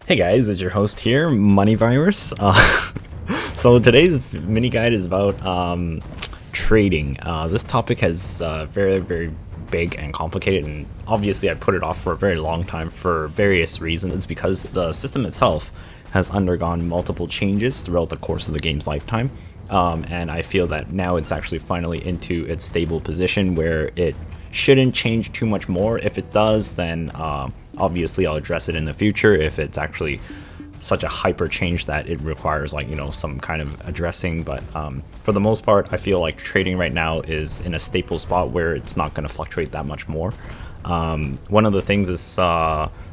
Hey guys, it's your host here, Moneyvirus. So today's mini guide is about trading. This topic has very big and complicated, and obviously I put it off for a very long time for various reasons. It's because the system itself has undergone multiple changes throughout the course of the game's lifetime, and I feel that now it's actually finally into its stable position where it shouldn't change too much more. If it does, then obviously I'll address it in the future if it's actually such a hyper change that it requires some kind of addressing. But for the most part, I feel like trading right now is in a stable spot where it's not going to fluctuate that much more. One of the things is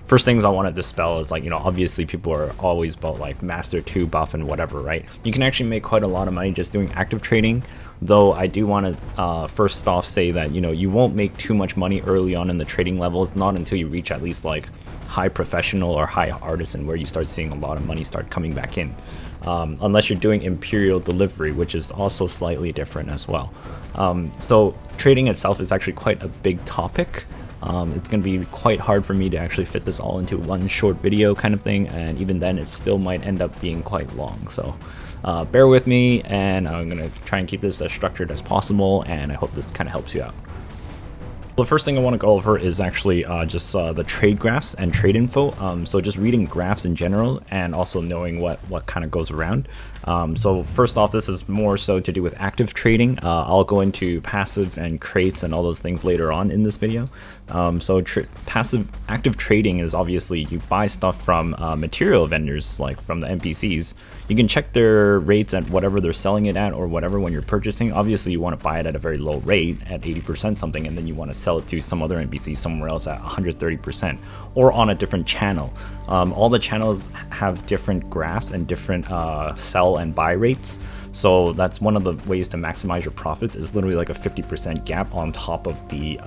first things I want to dispel is obviously people are always about like Master 2 buff and whatever, right? You can actually make quite a lot of money just doing active trading, though I do want to first off say that you won't make too much money early on in the trading levels, not until you reach at least like high professional or high artisan, where you start seeing a lot of money start coming back in, unless you're doing Imperial Delivery, which is also slightly different as well. So trading itself is actually quite a big topic. It's going to be quite hard for me to actually fit this all into one short video kind of thing, and even then it still might end up being quite long. So bear with me, and I'm going to try and keep this as structured as possible, and I hope this kind of helps you out. The first thing I want to go over is actually just the trade graphs and trade info. So just reading graphs in general and also knowing what kind of goes around. So first off, this is more so to do with active trading. I'll go into passive and crates and all those things later on in this video. So active trading is obviously you buy stuff from material vendors, like from the NPCs. You can check their rates at whatever they're selling it at or whatever when you're purchasing. Obviously you want to buy it at a very low rate at 80% something, and then you want to sell it to some other NPC somewhere else at 130% or on a different channel. All the channels have different graphs and different sell and buy rates. So that's one of the ways to maximize your profits, is literally like a 50% gap on top of the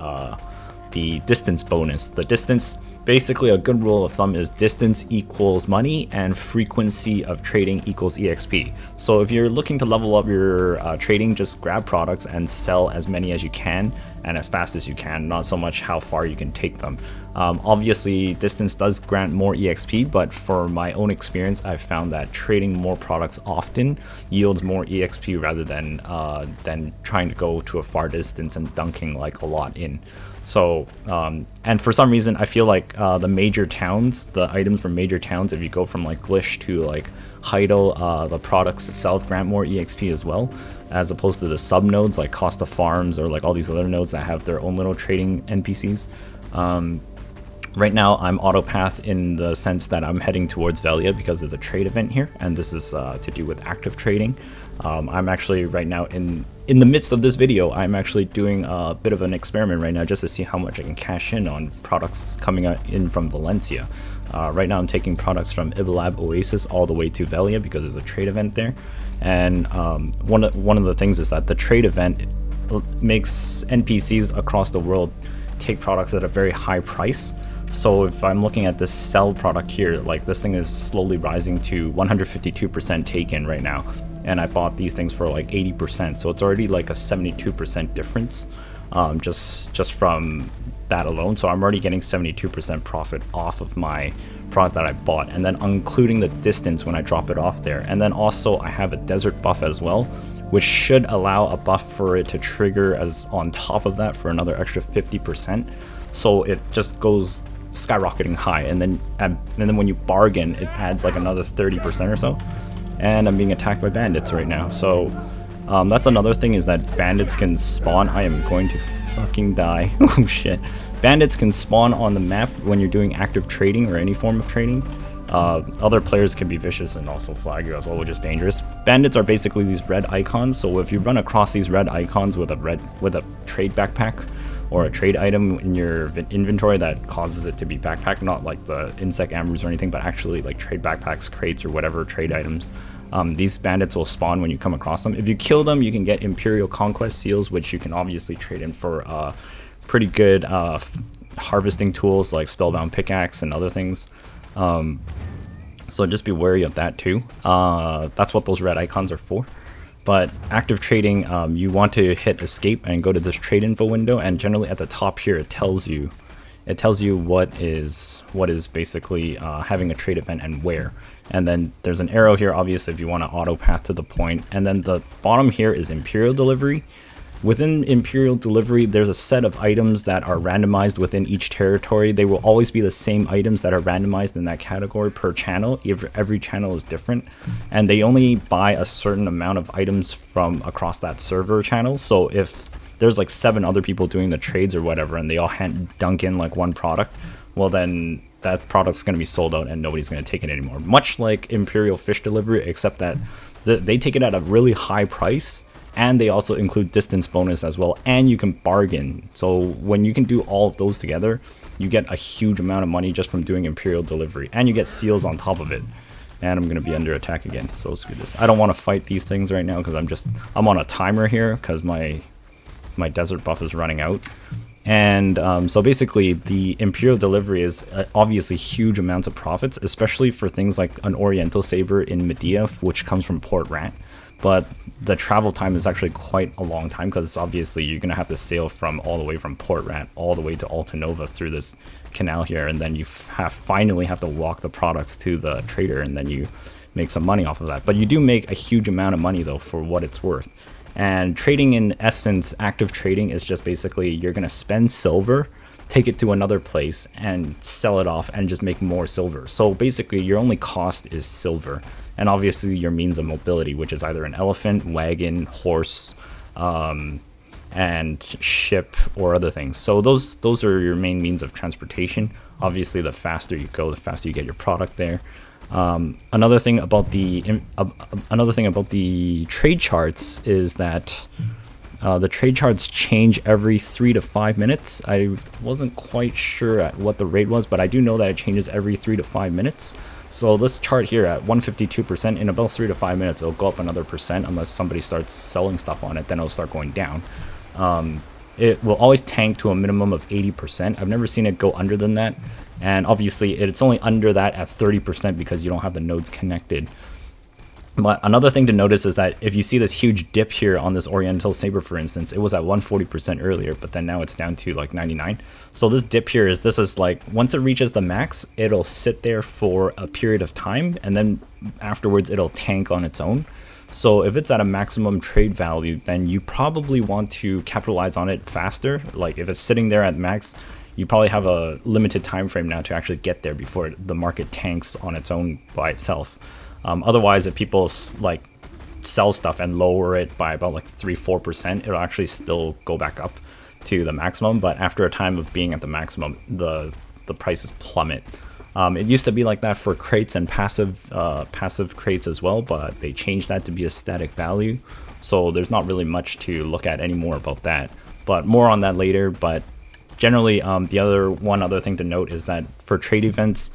distance bonus. The distance, basically a good rule of thumb is distance equals money and frequency of trading equals EXP. So if you're looking to level up your trading, just grab products and sell as many as you can and as fast as you can, not so much how far you can take them. Obviously distance does grant more EXP, but for my own experience I've found that trading more products often yields more EXP rather than trying to go to a far distance and dunking like a lot in. So and for some reason I feel like the major towns, the items from major towns, if you go from like Glish to like Heidel, the products itself grant more EXP as well, as opposed to the sub nodes like Costa Farms or like all these other nodes that have their own little trading NPCs. Right now I'm autopath in the sense that I'm heading towards Velia because there's a trade event here, and this is to do with active trading. I'm actually right now in the midst of this video, I'm actually doing a bit of an experiment right now just to see how much I can cash in on products coming in from Valencia. Right now I'm taking products from Ibilab Oasis all the way to Velia because there's a trade event there. And one of the things is that the trade event makes NPCs across the world take products at a very high price. So if I'm looking at this sell product here, like this thing is slowly rising to 152% taken right now, and I bought these things for like 80%, so it's already like a 72% difference just from that alone. So I'm already getting 72% profit off of my product that I bought, and then including the distance when I drop it off there. And then also I have a desert buff as well, which should allow a buff for it to trigger as on top of that for another extra 50%. So it just goes skyrocketing high, and then when you bargain it adds like another 30% or so. And I'm being attacked by bandits right now, so that's another thing, is that bandits can spawn. I am going to fucking die. Oh shit. Bandits can spawn on the map when you're doing active trading or any form of trading. Other players can be vicious and also flag you as well, which is dangerous. Bandits are basically these red icons, so if you run across these red icons with a trade backpack or a trade item in your inventory that causes it to be backpacked, not like the insect amber's or anything, but actually like trade backpacks, crates, or whatever trade items, these bandits will spawn when you come across them. If you kill them, you can get Imperial Conquest seals, which you can obviously trade in for pretty good harvesting tools like Spellbound Pickaxe and other things. So just be wary of that too. That's what those red icons are for. But active trading, you want to hit escape and go to this trade info window, and generally at the top here it tells you it tells you what is basically having a trade event and where. And then there's an arrow here, obviously, if you want to auto path to the point. And then the bottom here is Imperial Delivery. Within Imperial Delivery, there's a set of items that are randomized within each territory. They will always be the same items that are randomized in that category per channel. Every channel is different, and they only buy a certain amount of items from across that server channel. So if there's like 7 other people doing the trades or whatever, and they all dunk in like one product, well then that product's going to be sold out and nobody's going to take it anymore. Much like Imperial Fish Delivery, except that they take it at a really high price. And they also include distance bonus as well, and you can bargain. So when you can do all of those together, you get a huge amount of money just from doing Imperial Delivery, and you get seals on top of it. And I'm gonna be under attack again, so screw this. I don't want to fight these things right now because I'm on a timer here because my desert buff is running out. And so basically the Imperial Delivery is obviously huge amounts of profits, especially for things like an Oriental Saber in Medea, which comes from Port Ratt. But the travel time is actually quite a long time because obviously you're going to have to sail from all the way from Port Ratt all the way to Alta Nova through this canal here, and then you finally have to walk the products to the trader, and then you make some money off of that. But you do make a huge amount of money though for what it's worth. And trading, in essence, active trading is just basically you're going to spend silver, take it to another place and sell it off and just make more silver. So basically your only cost is silver, and obviously your means of mobility, which is either an elephant, wagon, horse, and ship or other things. So those are your main means of transportation. Obviously the faster you go, the faster you get your product there. Another thing about the trade charts is that the trade charts change every 3 to 5 minutes. I wasn't quite sure at what the rate was, but I do know that it changes every 3 to 5 minutes. So this chart here at 152%, in about 3 to 5 minutes, it'll go up another percent unless somebody starts selling stuff on it, then it'll start going down. It will always tank to a minimum of 80%. I've never seen it go under than that. And obviously it's only under that at 30% because you don't have the nodes connected. But another thing to notice is that if you see this huge dip here on this Oriental Saber, for instance, it was at 140% earlier, but then now it's down to like 99. So this dip here this is like, once it reaches the max, it'll sit there for a period of time, and then afterwards it'll tank on its own. So if it's at a maximum trade value, then you probably want to capitalize on it faster. Like if it's sitting there at max, you probably have a limited time frame now to actually get there before the market tanks on its own by itself. Otherwise, if people like sell stuff and lower it by about like 3-4%, it'll actually still go back up to the maximum. But after a time of being at the maximum, the prices plummet. It used to be like that for crates and passive crates as well, but they changed that to be a static value. So there's not really much to look at anymore about that. But more on that later. But generally, one other thing to note is that for trade events,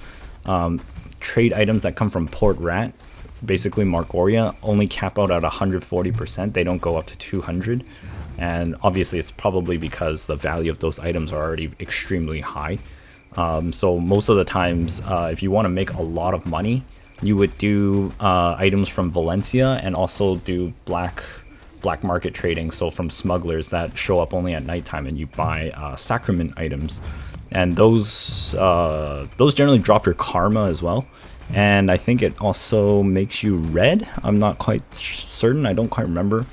trade items that come from Port Ratt, basically Margoria, only cap out at 140%. They don't go up to 200. And obviously it's probably because the value of those items are already extremely high. So most of the times, if you want to make a lot of money, you would do items from Valencia and also do black market trading. So from smugglers that show up only at nighttime, and you buy sacrament items. And those generally drop your karma as well. And I think it also makes you red. I'm not quite certain. I don't quite remember.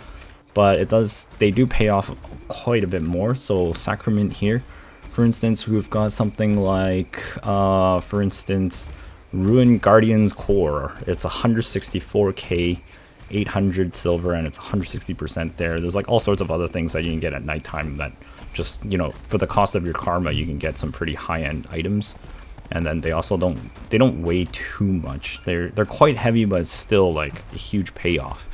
But it does. They do pay off quite a bit more. So sacrament here, for instance, we've got something like, for instance, Ruined Guardian's Core. It's 164k, 800 silver, and it's 160% there. There's like all sorts of other things that you can get at nighttime that just, for the cost of your karma, you can get some pretty high-end items. And then they also don't weigh too much. They're quite heavy, but it's still like a huge payoff.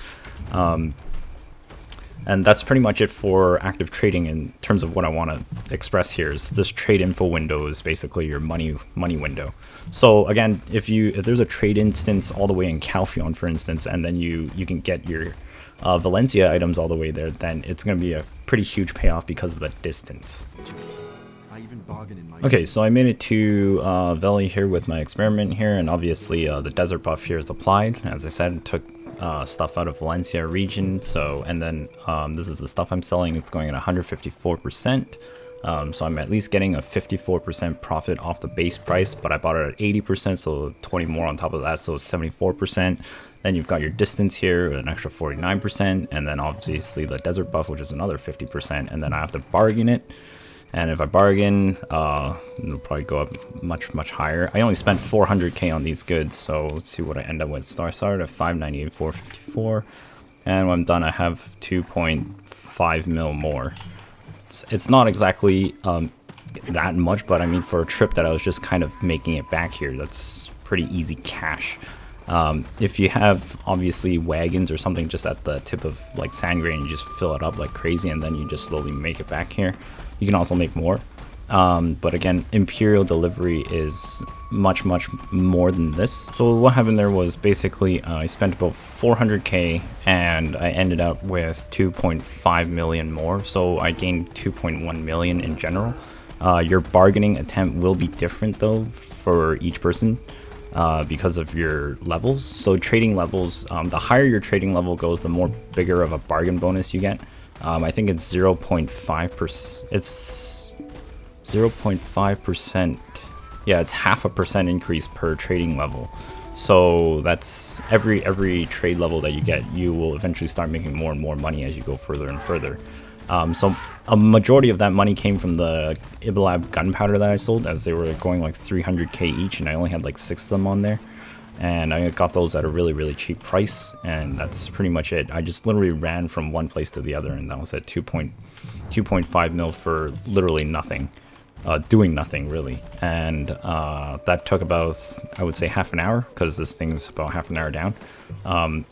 And that's pretty much it for active trading in terms of what I want to express here. Is this trade info window is basically your money window. So again, if there's a trade instance all the way in Calphion, for instance, and then you can get your Valencia items all the way there, then it's going to be a pretty huge payoff because of the distance. Okay, so I made it to Valley here with my experiment here, and obviously the desert buff here is applied. As I said, took stuff out of Valencia region. So, and then this is the stuff I'm selling. It's going at 154%. So I'm at least getting a 54% profit off the base price, but I bought it at 80%, so 20 more on top of that, so 74%. Then you've got your distance here, an extra 49%, and then obviously the desert buff, which is another 50%, and then I have to bargain it. And if I bargain, it'll probably go up much higher. I only spent 400k on these goods, so let's see what I end up with. Started at 598, 454, and when I'm done, I have 2.5 mil more. It's not exactly that much, but I mean, for a trip that I was just kind of making it back here, that's pretty easy cash. If you have obviously wagons or something just at the tip of like sand grain, you just fill it up like crazy and then you just slowly make it back here. You can also make more, but again, Imperial Delivery is much more than this. So what happened there was basically I spent about 400k and I ended up with 2.5 million more, so I gained 2.1 million in general. Your bargaining attempt will be different though for each person, because of your levels. So trading levels, the higher your trading level goes, the more bigger of a bargain bonus you get. I think it's 0.5%. It's 0.5%. Yeah, it's 0.5% increase per trading level. So that's every trade level that you get, you will eventually start making more and more money as you go further and further. So a majority of that money came from the Ibalab gunpowder that I sold, as they were going like 300k each, and I only had like 6 of them on there. And I got those at a really cheap price, and that's pretty much it. I just literally ran from one place to the other, and that was at 2.5 mil for literally nothing, doing nothing really. And that took about, I would say, half an hour, because this thing's about half an hour down.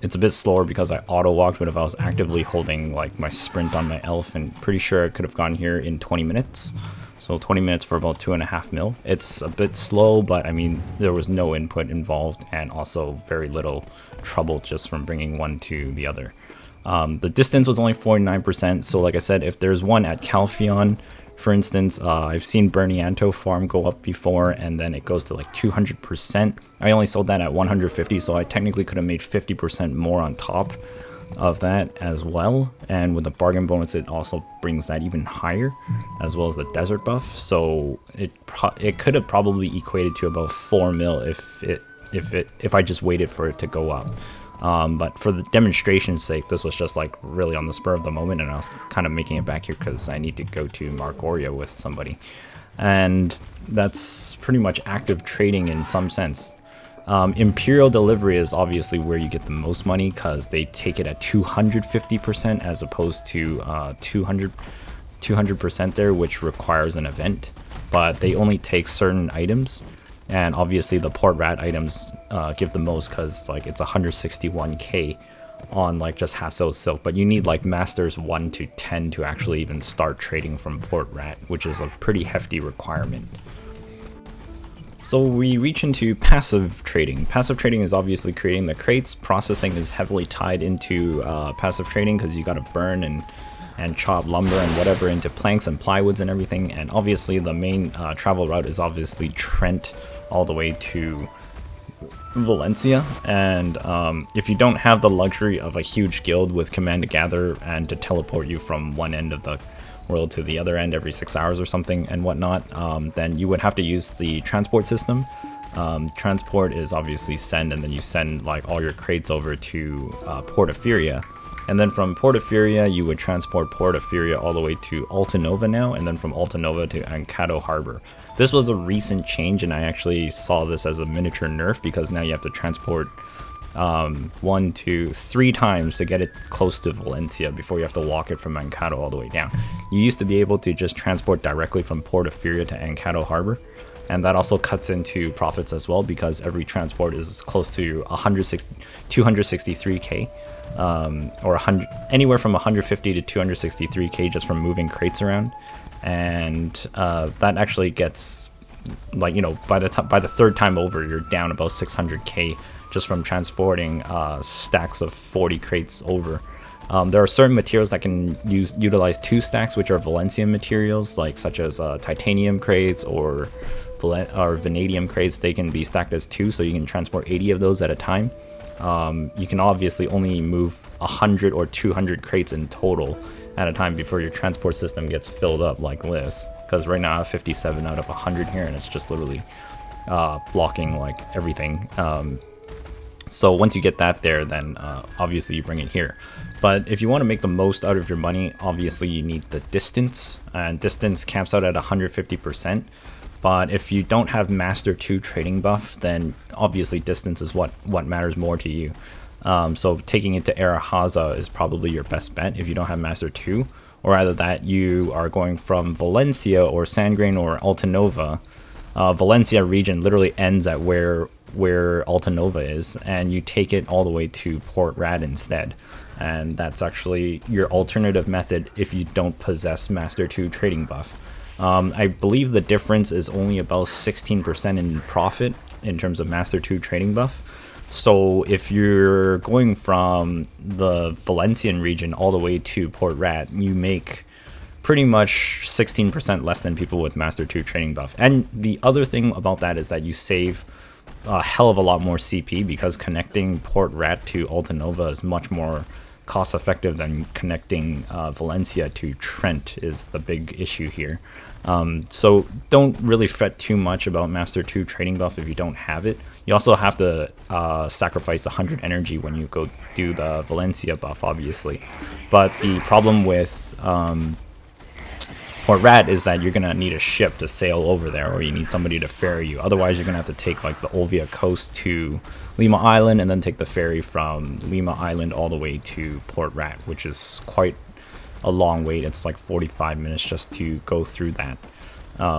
It's a bit slower because I auto walked, but if I was actively holding like my sprint on my elephant, pretty sure I could have gone here in 20 minutes. So 20 minutes for about 2.5 mil. It's a bit slow, but I mean, there was no input involved and also very little trouble just from bringing one to the other. The distance was only 49%. So like I said, if there's one at Calpheon, for instance, I've seen Bernianto farm go up before, and then it goes to like 200%. I only sold that at 150, so I technically could have made 50% more on top of that as well. And with the bargain bonus, it also brings that even higher, as well as the desert buff. So it could have probably equated to about 4 mil if I just waited for it to go up. But for the demonstration's sake, this was just like really on the spur of the moment, and I was kind of making it back here because I need to go to Margoria with somebody. And that's pretty much active trading in some sense. Imperial Delivery is obviously where you get the most money, because they take it at 250% as opposed to 200% there, which requires an event. But they only take certain items, and obviously the Port Rat items give the most, because like it's 161k on like just Hasso Silk, but you need like Masters 1 to 10 to actually even start trading from Port Rat, which is a pretty hefty requirement. So we reach into passive trading. Passive trading is obviously creating the crates. Processing is heavily tied into passive trading, because you got to burn and chop lumber and whatever into planks and plywoods and everything. And obviously the main travel route is obviously Trent all the way to Valencia. And if you don't have the luxury of a huge guild with command to gather and to teleport you from one end of the world to the other end every 6 hours or something and whatnot, then you would have to use the transport system. Transport is obviously send, and then you send like all your crates over to Port of Furia, and then from Port of Furia you would transport Port of Furia all the way to Altanova now, and then from Altanova to Ankado Harbor. This was a recent change, and I actually saw this as a miniature nerf, because now you have to transport 1, 2, 3 times to get it close to Valencia before you have to walk it from Ankado all the way down. You used to be able to just transport directly from Port of Furia to Ankado Harbor, and that also cuts into profits as well, because every transport is close to 263k, or anywhere from 150 to 263k just from moving crates around. And that actually gets, like, you know, by the third time over, you're down about 600k just from transporting stacks of 40 crates over. There are certain materials that can utilize 2 stacks, which are Valencian materials, like such as titanium crates or vanadium crates. They can be stacked as 2, so you can transport 80 of those at a time. You can obviously only move 100 or 200 crates in total at a time before your transport system gets filled up like this, because right now I have 57 out of 100 here, and it's just literally blocking like everything. So once you get that there, then obviously you bring it here. But if you want to make the most out of your money, obviously you need the distance, and distance caps out at 150%. But if you don't have Master 2 trading buff, then obviously distance is what matters more to you. So taking it to Arahaza is probably your best bet if you don't have Master 2. Or either that, you are going from Valencia or Sandgrain or Altanova. Valencia region literally ends at where Altanova is, and you take it all the way to Port Ratt instead. And that's actually your alternative method if you don't possess Master 2 trading buff. I believe the difference is only about 16% in profit in terms of Master 2 trading buff. So if you're going from the Valencian region all the way to Port Ratt, you make pretty much 16% less than people with Master 2 trading buff. And the other thing about that is that you save a hell of a lot more CP, because connecting Port Ratt to Altanova is much more cost effective than connecting Valencia to Trent is the big issue here. So don't really fret too much about Master 2 trading buff if you don't have it. You also have to sacrifice 100 energy when you go do the Valencia buff, obviously. But the problem with Port Ratt is that you're going to need a ship to sail over there, or you need somebody to ferry you. Otherwise, you're going to have to take like the Olvia coast to Lima Island, and then take the ferry from Lima Island all the way to Port Ratt, which is quite a long wait. It's like 45 minutes just to go through that.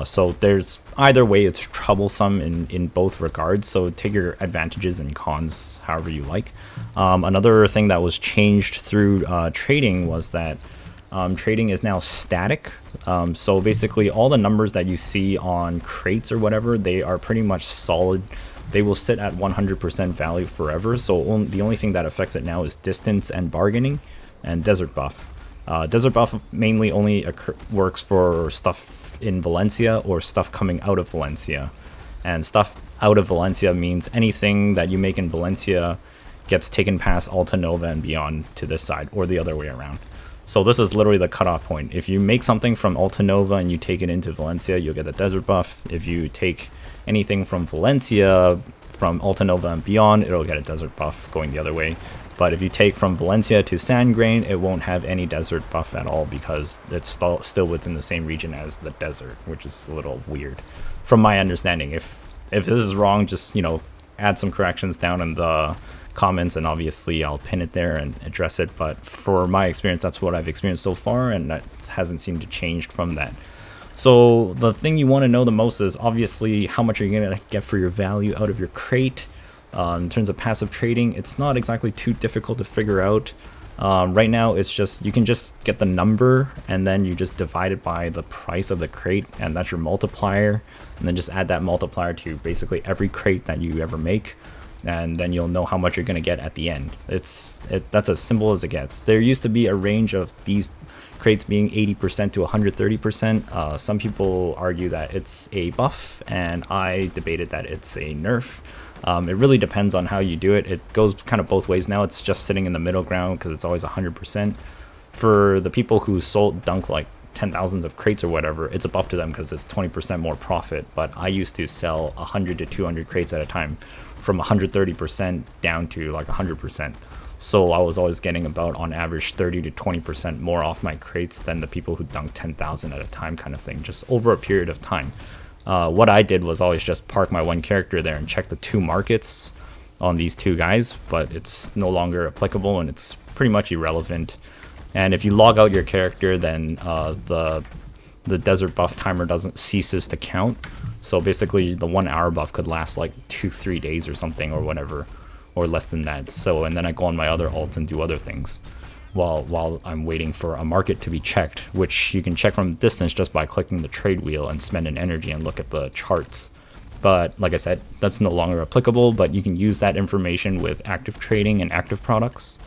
So there's either way, it's troublesome in both regards. So take your advantages and cons however you like. Another thing that was changed through trading was that trading is now static. So basically all the numbers that you see on crates or whatever, they are pretty much solid. They will sit at 100% value forever. So the only thing that affects it now is distance and bargaining and desert buff. Desert buff mainly only works for stuff in Valencia or stuff coming out of Valencia. And stuff out of Valencia means anything that you make in Valencia gets taken past Altanova and beyond to this side, or the other way around. So this is literally the cutoff point. If you make something from Altanova and you take it into Valencia, you'll get the desert buff. If you take anything from Valencia, from Altanova and beyond, it'll get a desert buff going the other way. But if you take from Valencia to Sandgrain, it won't have any desert buff at all, because it's still within the same region as the desert, which is a little weird from my understanding. If this is wrong, just, you know, add some corrections down in the comments, and obviously I'll pin it there and address it. But for my experience, that's what I've experienced so far, and that hasn't seemed to change from that. So the thing you want to know the most is obviously how much are you going to get for your value out of your crate. In terms of passive trading, it's not exactly too difficult to figure out. Right now, it's just, you can just get the number and then you just divide it by the price of the crate, and that's your multiplier. And then just add that multiplier to basically every crate that you ever make, and then you'll know how much you're going to get at the end. That's as simple as it gets. There used to be a range of these crates being 80% to 130%. Some people argue that it's a buff, and I debated that it's a nerf. It really depends on how you do it. It goes kind of both ways now. It's just sitting in the middle ground because it's always 100%. For the people who dunk like 10,000s of crates or whatever, it's a buff to them because it's 20% more profit. But I used to sell 100 to 200 crates at a time, from 130% down to like 100%. So I was always getting about, on average, 30 to 20% more off my crates than the people who dunk 10,000 at a time, kind of thing, just over a period of time. What I did was always just park my one character there and check the two markets on these two guys, but it's no longer applicable and it's pretty much irrelevant. And if you log out your character, then the desert buff timer ceases to count. So basically the 1 hour buff could last like 2-3 days or something, or whatever, or less than that. So, and then I go on my other alts and do other things while I'm waiting for a market to be checked, which you can check from distance just by clicking the trade wheel and spend an energy and look at the charts. But like I said, that's no longer applicable, but you can use that information with active trading and active products.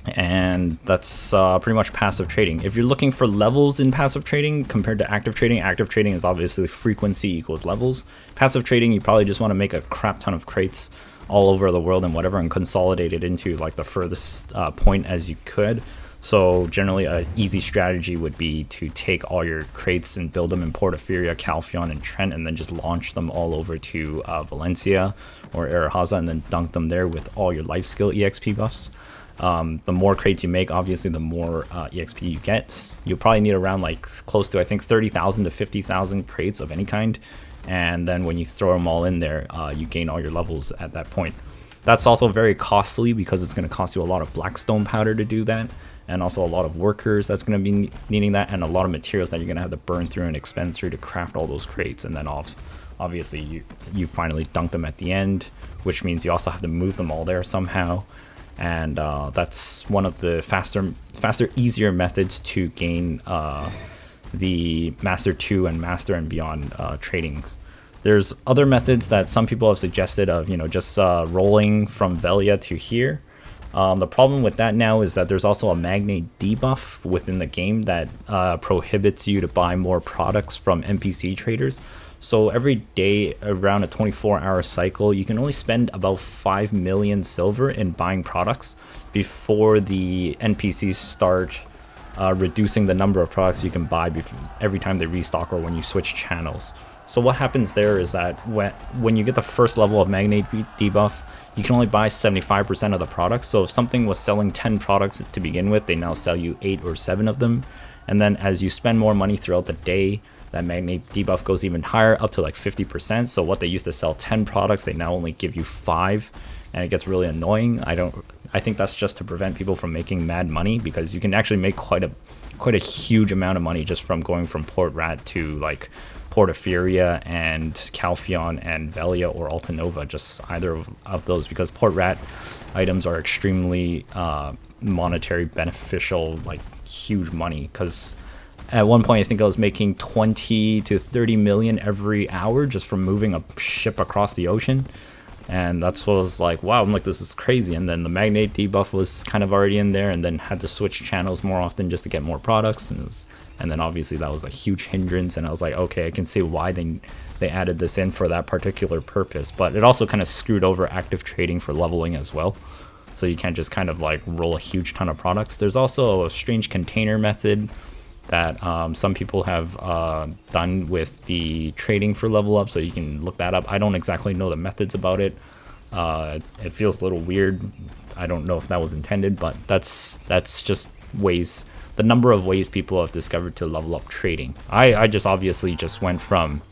And that's pretty much passive trading. If you're looking for levels in passive trading compared to active trading is obviously frequency equals levels. Passive trading, you probably just want to make a crap ton of crates all over the world and whatever, and consolidate it into like the furthest point as you could. So generally a easy strategy would be to take all your crates and build them in Portaferia, Calpheon, and Trent, and then just launch them all over to Valencia or Arahaza, and then dunk them there with all your life skill EXP buffs. The more crates you make, obviously the more EXP you get. You'll probably need around like close to, I think, 30,000 to 50,000 crates of any kind, and then when you throw them all in there, you gain all your levels at that point. That's also very costly because it's going to cost you a lot of blackstone powder to do that, and also a lot of workers that's going to be needing that, and a lot of materials that you're going to have to burn through and expend through to craft all those crates. And then obviously you finally dunk them at the end, which means you also have to move them all there somehow. And that's one of the faster, easier methods to gain the Master 2 and Master and Beyond tradings. There's other methods that some people have suggested of, just rolling from Velia to here. The problem with that now is that there's also a Magnate Debuff within the game that prohibits you to buy more products from NPC traders. So every day around a 24-hour cycle, you can only spend about 5 million silver in buying products before the NPCs start reducing the number of products you can buy every time they restock or when you switch channels. So what happens there is that when you get the first level of Magnate Debuff, you can only buy 75% of the products. So if something was selling 10 products to begin with, they now sell you 8 or 7 of them. And then as you spend more money throughout the day, that Magnate Debuff goes even higher, up to like 50%. So what they used to sell 10 products, they now only give you 5, and it gets really annoying. I think that's just to prevent people from making mad money, because you can actually make quite a huge amount of money just from going from Port Ratt to like Portaferia and Calpheon and Velia or Altanova, just either of those, because Port Ratt items are extremely monetary beneficial, like huge money. Because at one point I think I was making 20 to 30 million every hour just from moving a ship across the ocean, and that's what I was like, wow, I'm like, this is crazy. And then the Magnate Debuff was kind of already in there, and then had to switch channels more often just to get more products, and then obviously that was a huge hindrance, and I was like, okay, I can see why they added this in for that particular purpose. But it also kind of screwed over active trading for leveling as well, so you can't just kind of like roll a huge ton of products. There's also a strange container method that some people have done with the trading for level up, so you can look that up. I don't exactly know the methods about it. It feels a little weird. I don't know if that was intended, but that's just ways, the number of ways people have discovered to level up trading. I just obviously just went from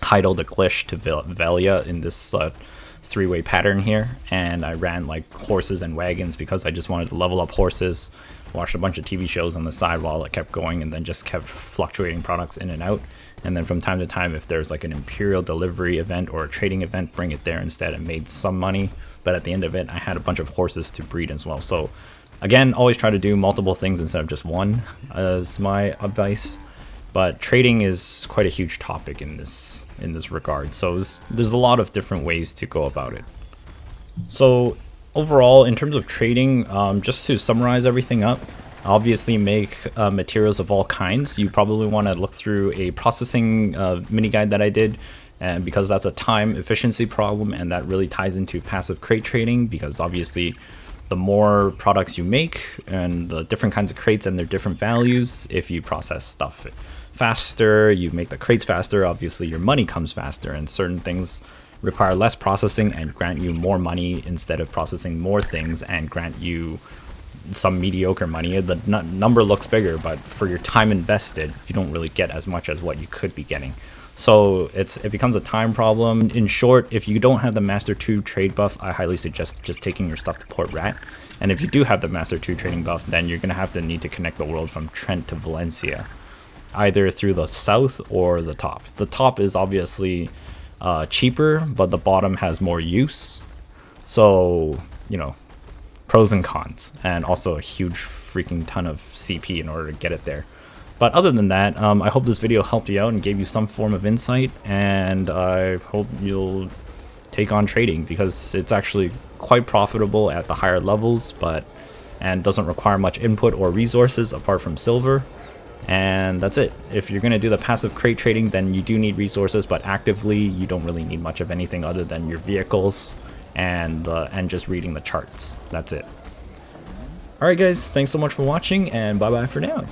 Heidel to Glish to Velia in this 3-way pattern here, and I ran like horses and wagons because I just wanted to level up horses, watched a bunch of TV shows on the side while it kept going, and then just kept fluctuating products in and out. And then from time to time, if there's like an Imperial delivery event or a trading event, bring it there instead, and made some money. But at the end of it, I had a bunch of horses to breed as well. So again, always try to do multiple things instead of just one, as my advice. But trading is quite a huge topic in this regard. So there's a lot of different ways to go about it. So overall, in terms of trading, just to summarize everything up, obviously make materials of all kinds. You probably want to look through a processing mini guide that I did, and because that's a time efficiency problem, and that really ties into passive crate trading, because obviously the more products you make and the different kinds of crates and their different values, if you process stuff faster, you make the crates faster, obviously your money comes faster, and certain things require less processing and grant you more money instead of processing more things and grant you some mediocre money. The number looks bigger, but for your time invested, you don't really get as much as what you could be getting. So it becomes a time problem. In short, if you don't have the Master 2 trade buff, I highly suggest just taking your stuff to Port Ratt. And if you do have the Master 2 trading buff, then you're going to need to connect the world from Trent to Valencia, either through the south or the top. The top is obviously cheaper, but the bottom has more use. So, pros and cons, and also a huge freaking ton of CP in order to get it there. But other than that, I hope this video helped you out and gave you some form of insight, and I hope you'll take on trading, because it's actually quite profitable at the higher levels, and doesn't require much input or resources apart from silver. And that's it. If you're going to do the passive crate trading, then you do need resources, but actively you don't really need much of anything other than your vehicles and just reading the charts. That's it. Alright guys, thanks so much for watching, and bye bye for now.